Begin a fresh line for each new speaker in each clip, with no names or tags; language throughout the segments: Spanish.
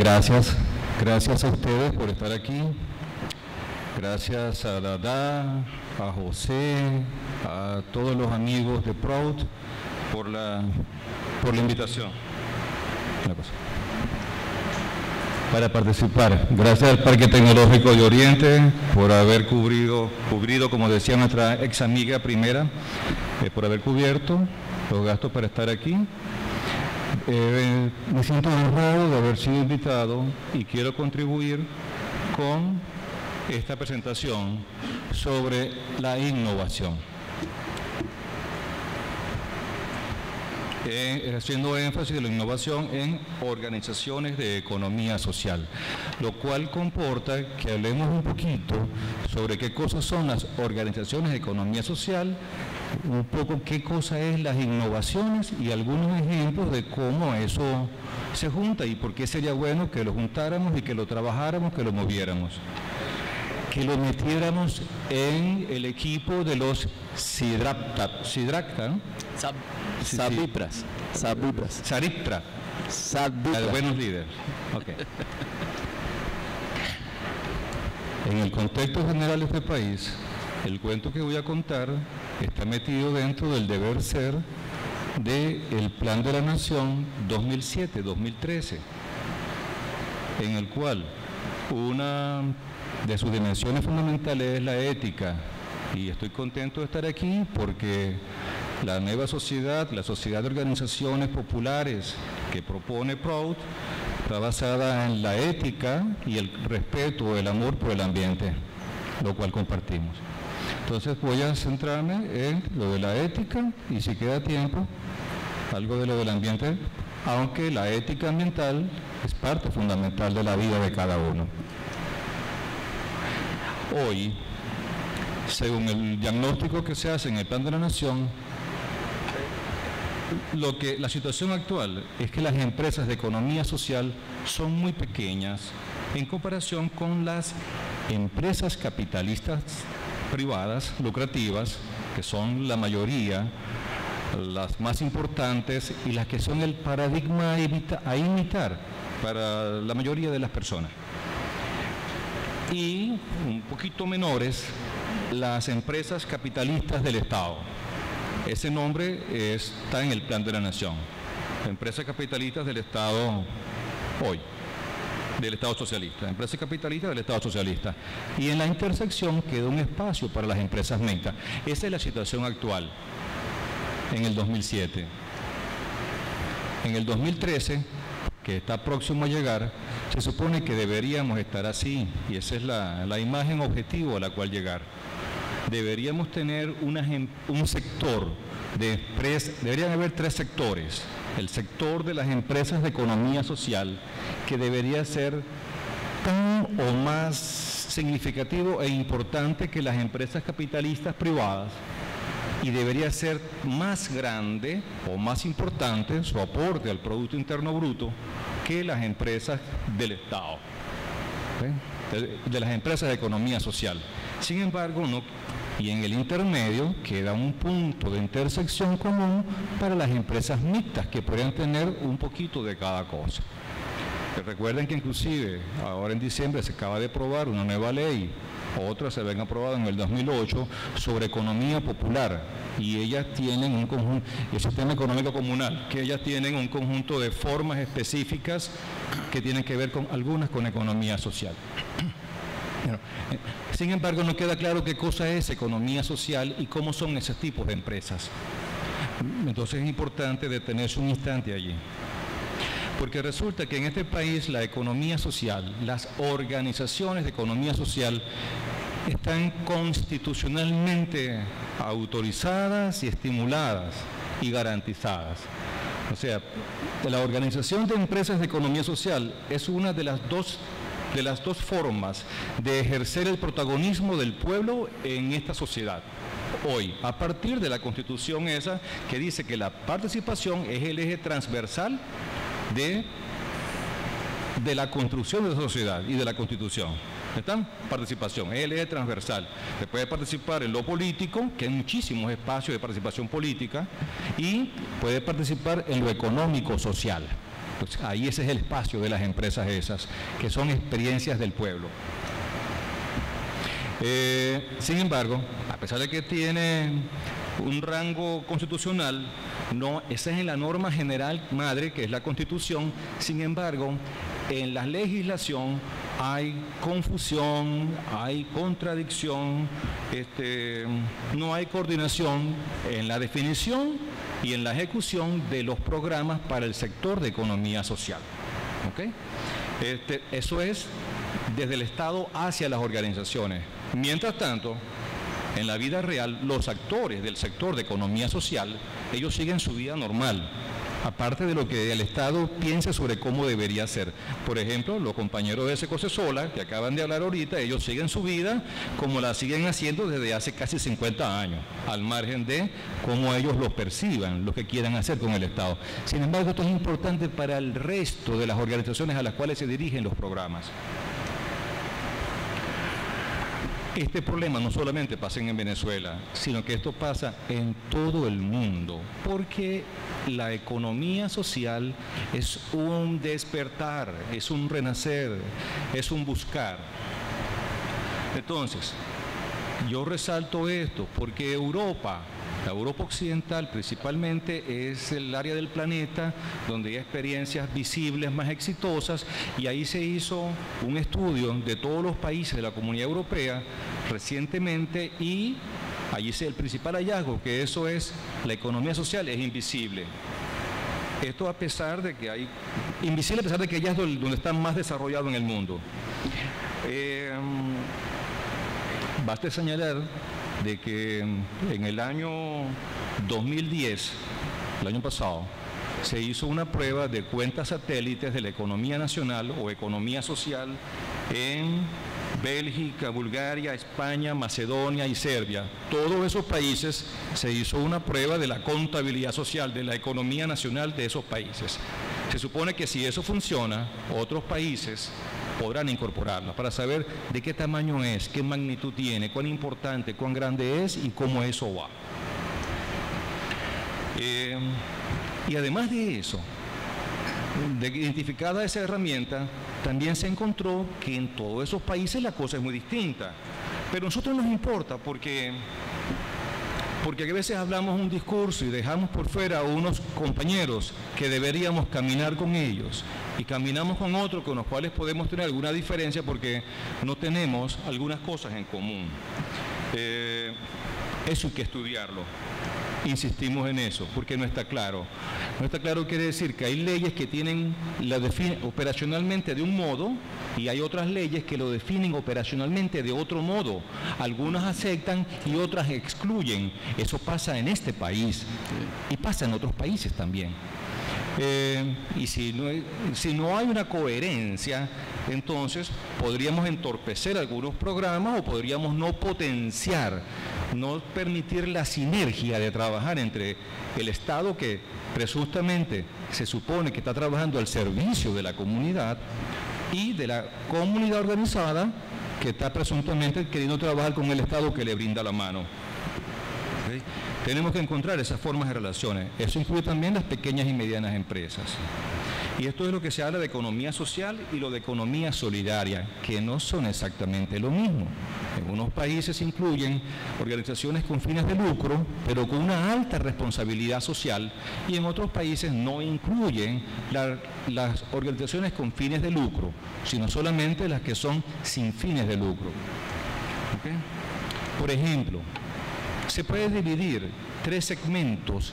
Gracias a ustedes por estar aquí. Gracias a Dada, a José, a todos los amigos de Proud por la invitación. Una cosa. Para participar. Gracias al Parque Tecnológico de Oriente por haber cubrido, como decía nuestra ex amiga primera, por haber cubierto los gastos para estar aquí. Me siento honrado de haber sido invitado y quiero contribuir con esta presentación sobre la innovación. Haciendo énfasis en la innovación en organizaciones de economía social, lo cual comporta que hablemos un poquito sobre qué cosas son las organizaciones de economía social, un poco qué cosa es las innovaciones y algunos ejemplos de cómo eso se junta y por qué sería bueno que lo juntáramos y que lo trabajáramos, que lo moviéramos, que lo metiéramos en el equipo de los Sariptra. Buenos líderes. Okay. En el contexto general de este país, el cuento que voy a contar está metido dentro del deber ser del Plan de la Nación 2007-2013, en el cual una de sus dimensiones fundamentales es la ética, y estoy contento de estar aquí porque la nueva sociedad, la sociedad de organizaciones populares que propone Proud, está basada en la ética y el respeto, el amor por el ambiente, lo cual compartimos. Entonces voy a centrarme en lo de la ética y si queda tiempo, algo de lo del ambiente, aunque la ética ambiental es parte fundamental de la vida de cada uno. Hoy, según el diagnóstico que se hace en el Plan de la Nación, la situación actual es que las empresas de economía social son muy pequeñas en comparación con las empresas capitalistas privadas, lucrativas, que son la mayoría, las más importantes y las que son el paradigma a imitar para la mayoría de las personas. Y un poquito menores las empresas capitalistas del Estado. Ese nombre está en el Plan de la Nación. Empresas capitalistas del Estado hoy, del Estado socialista. Empresas capitalistas del Estado socialista. Y en la intersección queda un espacio para las empresas mixtas. Esa es la situación actual en el 2007. En el 2013, que está próximo a llegar, se supone que deberíamos estar así, y esa es la imagen objetivo a la cual llegar. Deberíamos tener un sector de empresas, deberían haber 3 sectores. El sector de las empresas de economía social, que debería ser tan o más significativo e importante que las empresas capitalistas privadas, y debería ser más grande o más importante su aporte al Producto Interno Bruto que las empresas del Estado, de las empresas de economía social. Sin embargo, no, y en el intermedio queda un punto de intersección común para las empresas mixtas que podrían tener un poquito de cada cosa. Recuerden que inclusive ahora en diciembre se acaba de aprobar una nueva ley, otras se habían aprobado en el 2008 sobre economía popular, y ellas tienen un conjunto, el sistema económico comunal, que ellas tienen un conjunto de formas específicas que tienen que ver con algunas con economía social. Sin embargo, no queda claro qué cosa es economía social y cómo son esos tipos de empresas. Entonces es importante detenerse un instante allí. Porque resulta que en este país la economía social, las organizaciones de economía social están constitucionalmente autorizadas y estimuladas y garantizadas. O sea, la organización de empresas de economía social es una de las dos formas de ejercer el protagonismo del pueblo en esta sociedad. Hoy, a partir de la Constitución esa que dice que la participación es el eje transversal de la construcción de la sociedad y de la Constitución. ¿Están? Participación, es el eje transversal. Se puede participar en lo político, que hay muchísimos espacios de participación política, y puede participar en lo económico social. Pues ahí ese es el espacio de las empresas esas, que son experiencias del pueblo. Sin embargo, a pesar de que tiene un rango constitucional, no, esa es en la norma general madre, que es la Constitución. Sin embargo, en la legislación hay confusión, hay contradicción, no hay coordinación en la definición y en la ejecución de los programas para el sector de economía social. ¿Okay? Eso es desde el Estado hacia las organizaciones. Mientras tanto, en la vida real, los actores del sector de economía social, ellos siguen su vida normal, aparte de lo que el Estado piensa sobre cómo debería ser. Por ejemplo, los compañeros de Secocesola, que acaban de hablar ahorita, ellos siguen su vida como la siguen haciendo desde hace casi 50 años, al margen de cómo ellos los perciban, lo que quieran hacer con el Estado. Sin embargo, esto es importante para el resto de las organizaciones a las cuales se dirigen los programas. Este problema no solamente pasa en Venezuela, sino que esto pasa en todo el mundo, porque la economía social es un despertar, es un renacer, es un buscar. Entonces, yo resalto esto porque la Europa occidental principalmente es el área del planeta donde hay experiencias visibles más exitosas, y ahí se hizo un estudio de todos los países de la Comunidad Europea recientemente, y allí es el principal hallazgo, que eso es, la economía social es invisible. Esto a pesar de que hay, invisible a pesar de que ella es donde está más desarrollado en el mundo. Basta señalar de que en el año 2010, el año pasado, se hizo una prueba de cuentas satélites de la economía nacional o economía social en Bélgica, Bulgaria, España, Macedonia y Serbia. Todos esos países se hizo una prueba de la contabilidad social, de la economía nacional de esos países. Se supone que si eso funciona, otros países podrán incorporarla para saber de qué tamaño es, qué magnitud tiene, cuán importante, cuán grande es y cómo eso va. Y además de eso, de identificada esa herramienta, también se encontró que en todos esos países la cosa es muy distinta. Pero a nosotros nos importa porque a veces hablamos un discurso y dejamos por fuera a unos compañeros que deberíamos caminar con ellos, y caminamos con otros con los cuales podemos tener alguna diferencia porque no tenemos algunas cosas en común. Eso hay que estudiarlo. Insistimos en eso, porque no está claro. No está claro quiere decir que hay leyes que la definen operacionalmente de un modo, y hay otras leyes que lo definen operacionalmente de otro modo. Algunas aceptan y otras excluyen. Eso pasa en este país y pasa en otros países también. Y si no hay una coherencia, entonces podríamos entorpecer algunos programas o podríamos no potenciar, no permitir la sinergia de trabajar entre el Estado, que presuntamente se supone que está trabajando al servicio de la comunidad, y de la comunidad organizada que está presuntamente queriendo trabajar con el Estado que le brinda la mano. ¿Okay? Tenemos que encontrar esas formas de relaciones. Eso incluye también las pequeñas y medianas empresas. Y esto es lo que se habla de economía social y lo de economía solidaria, que no son exactamente lo mismo. En unos países incluyen organizaciones con fines de lucro, pero con una alta responsabilidad social, y en otros países no incluyen las organizaciones con fines de lucro, sino solamente las que son sin fines de lucro. ¿Okay? Por ejemplo, se puede dividir 3 segmentos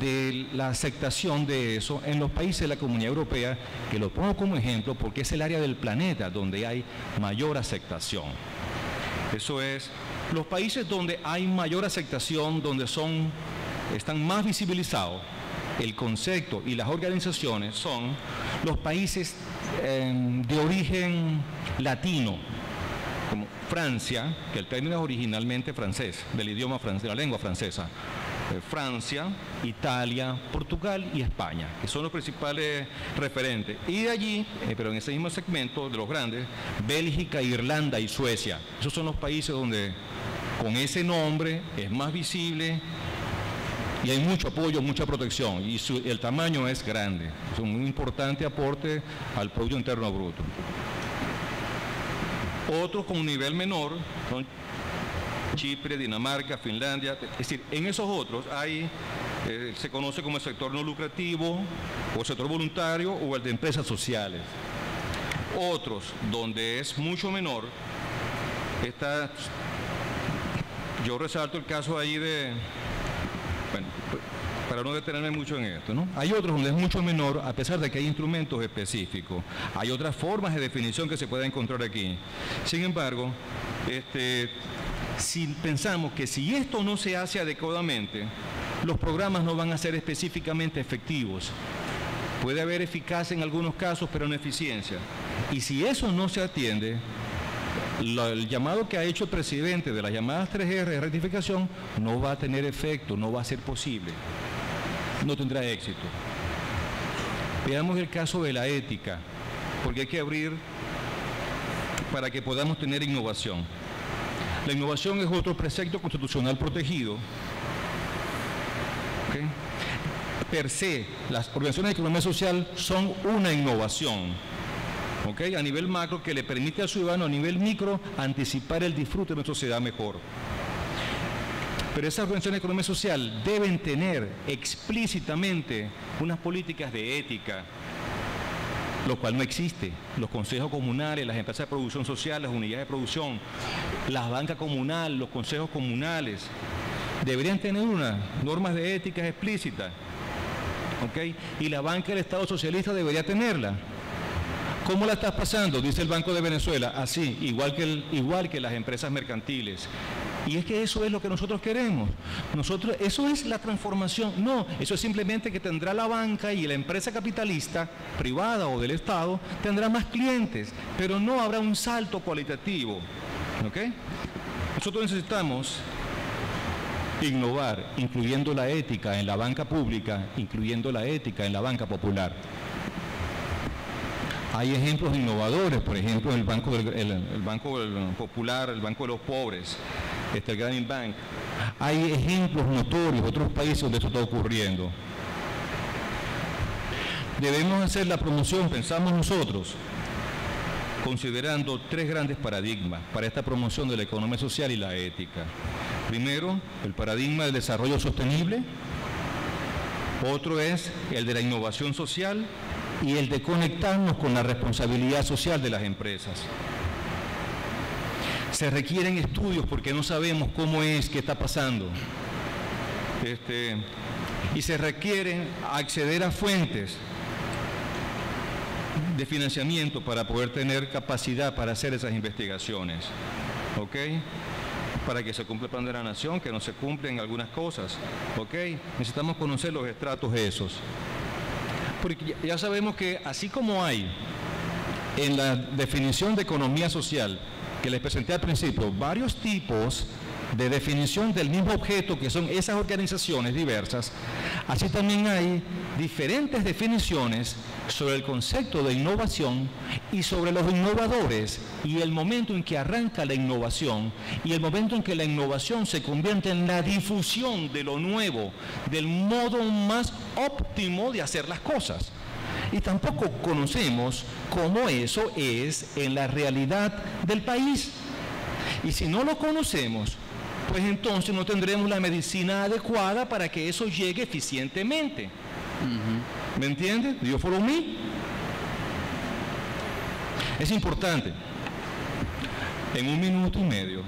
de la aceptación de eso en los países de la Comunidad Europea, que lo pongo como ejemplo porque es el área del planeta donde hay mayor aceptación. Eso es, los países donde hay mayor aceptación, donde están más visibilizados el concepto y las organizaciones, son los países de origen latino, como Francia, que el término es originalmente francés, del idioma francés, de la lengua francesa. Francia, Italia, Portugal y España, que son los principales referentes. Y de allí, pero en ese mismo segmento de los grandes, Bélgica, Irlanda y Suecia. Esos son los países donde con ese nombre es más visible y hay mucho apoyo, mucha protección, y el tamaño es grande. Es un importante aporte al Producto Interno Bruto. Otros con un nivel menor son Chipre, Dinamarca, Finlandia. Es decir, en esos otros hay, se conoce como el sector no lucrativo, o el sector voluntario, o el de empresas sociales. Otros, donde es mucho menor, yo resalto el caso ahí de, bueno, para no detenerme mucho en esto, ¿no? Hay otros donde es mucho menor, a pesar de que hay instrumentos específicos. Hay otras formas de definición que se pueden encontrar aquí. Sin embargo, si pensamos que si esto no se hace adecuadamente, los programas no van a ser específicamente efectivos. Puede haber eficacia en algunos casos, pero no eficiencia. Y si eso no se atiende, el llamado que ha hecho el presidente de las llamadas 3R de rectificación no va a tener efecto, no va a ser posible, no tendrá éxito. Veamos el caso de la ética, porque hay que abrir para que podamos tener innovación. La innovación es otro precepto constitucional protegido. ¿Okay? Per se, las organizaciones de economía social son una innovación, ¿okay? A nivel macro, que le permite al ciudadano a nivel micro anticipar el disfrute de una sociedad mejor. Pero esas organizaciones de economía social deben tener explícitamente unas políticas de ética, lo cual no existe. Los consejos comunales, las empresas de producción social, las unidades de producción, las bancas comunales, los consejos comunales, deberían tener unas normas de ética explícitas, ¿okay? Y la banca del Estado socialista debería tenerla. ¿Cómo la estás pasando? Dice el Banco de Venezuela, así, igual que las empresas mercantiles. Y es que eso es lo que nosotros queremos. Eso es la transformación. No, eso es simplemente que tendrá la banca y la empresa capitalista, privada o del Estado, tendrá más clientes, pero no habrá un salto cualitativo. ¿Okay? Nosotros necesitamos innovar, incluyendo la ética en la banca pública, incluyendo la ética en la banca popular. Hay ejemplos innovadores, por ejemplo, el Banco Popular, el Banco de los Pobres, el Grameen Bank. Hay ejemplos notorios de otros países donde esto está ocurriendo. Debemos hacer la promoción, pensamos nosotros, considerando tres grandes paradigmas para esta promoción de la economía social y la ética. Primero, el paradigma del desarrollo sostenible. Otro es el de la innovación social y el de conectarnos con la responsabilidad social de las empresas. Se requieren estudios porque no sabemos cómo es, qué está pasando. Y se requiere acceder a fuentes de financiamiento para poder tener capacidad para hacer esas investigaciones. ¿Ok? Para que se cumpla el plan de la nación, que no se cumplen algunas cosas. ¿Ok? Necesitamos conocer los estratos esos. Porque ya sabemos que así como hay en la definición de economía social que les presenté al principio, varios tipos de definición del mismo objeto que son esas organizaciones diversas, así también hay diferentes definiciones sobre el concepto de innovación y sobre los innovadores y el momento en que arranca la innovación y el momento en que la innovación se convierte en la difusión de lo nuevo, del modo más óptimo de hacer las cosas. Y tampoco conocemos cómo eso es en la realidad del país. Y si no lo conocemos, pues entonces no tendremos la medicina adecuada para que eso llegue eficientemente. ¿Me entiendes? ¿Do you follow me? Es importante, en 1 minuto y medio,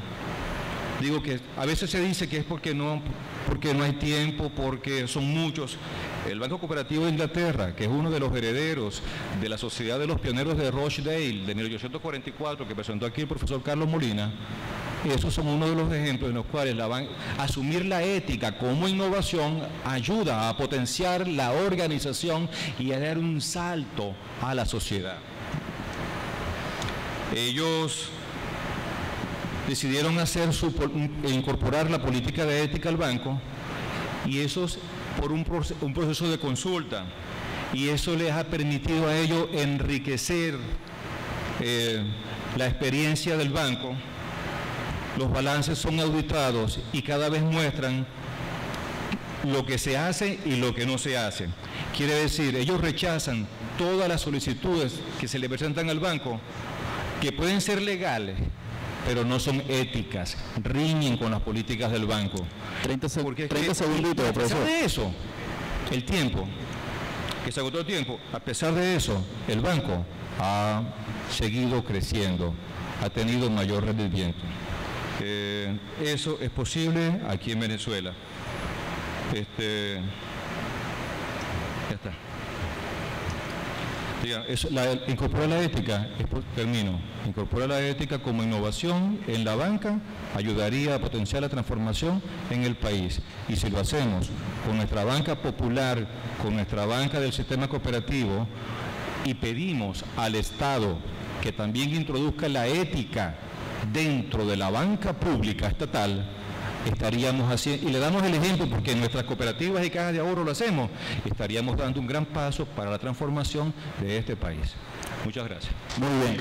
digo que a veces se dice que es porque no hay tiempo, porque son muchos. El Banco Cooperativo de Inglaterra, que es uno de los herederos de la Sociedad de los Pioneros de Rochdale de 1844, que presentó aquí el profesor Carlos Molina, esos son uno de los ejemplos en los cuales asumir la ética como innovación ayuda a potenciar la organización y a dar un salto a la sociedad. Ellos decidieron incorporar la política de ética al banco, y eso es por un proceso de consulta, y eso les ha permitido a ellos enriquecer la experiencia del banco. Los balances son auditados y cada vez muestran lo que se hace y lo que no se hace. Quiere decir, ellos rechazan todas las solicitudes que se le presentan al banco, que pueden ser legales, pero no son éticas, riñen con las políticas del banco.
30 segunditos,
a pesar
profesor.
de eso, el tiempo, que se agotó el tiempo, a pesar de eso, el banco ha seguido creciendo, ha tenido mayor rendimiento. Eso es posible aquí en Venezuela. Ya está. Incorporar la ética, incorporar la ética como innovación en la banca ayudaría a potenciar la transformación en el país. Y si lo hacemos con nuestra banca popular, con nuestra banca del sistema cooperativo, y pedimos al Estado que también introduzca la ética dentro de la banca pública estatal, estaríamos haciendo, y le damos el ejemplo porque en nuestras cooperativas y cajas de ahorro lo hacemos, estaríamos dando un gran paso para la transformación de este país. Muchas gracias.
Muy bien.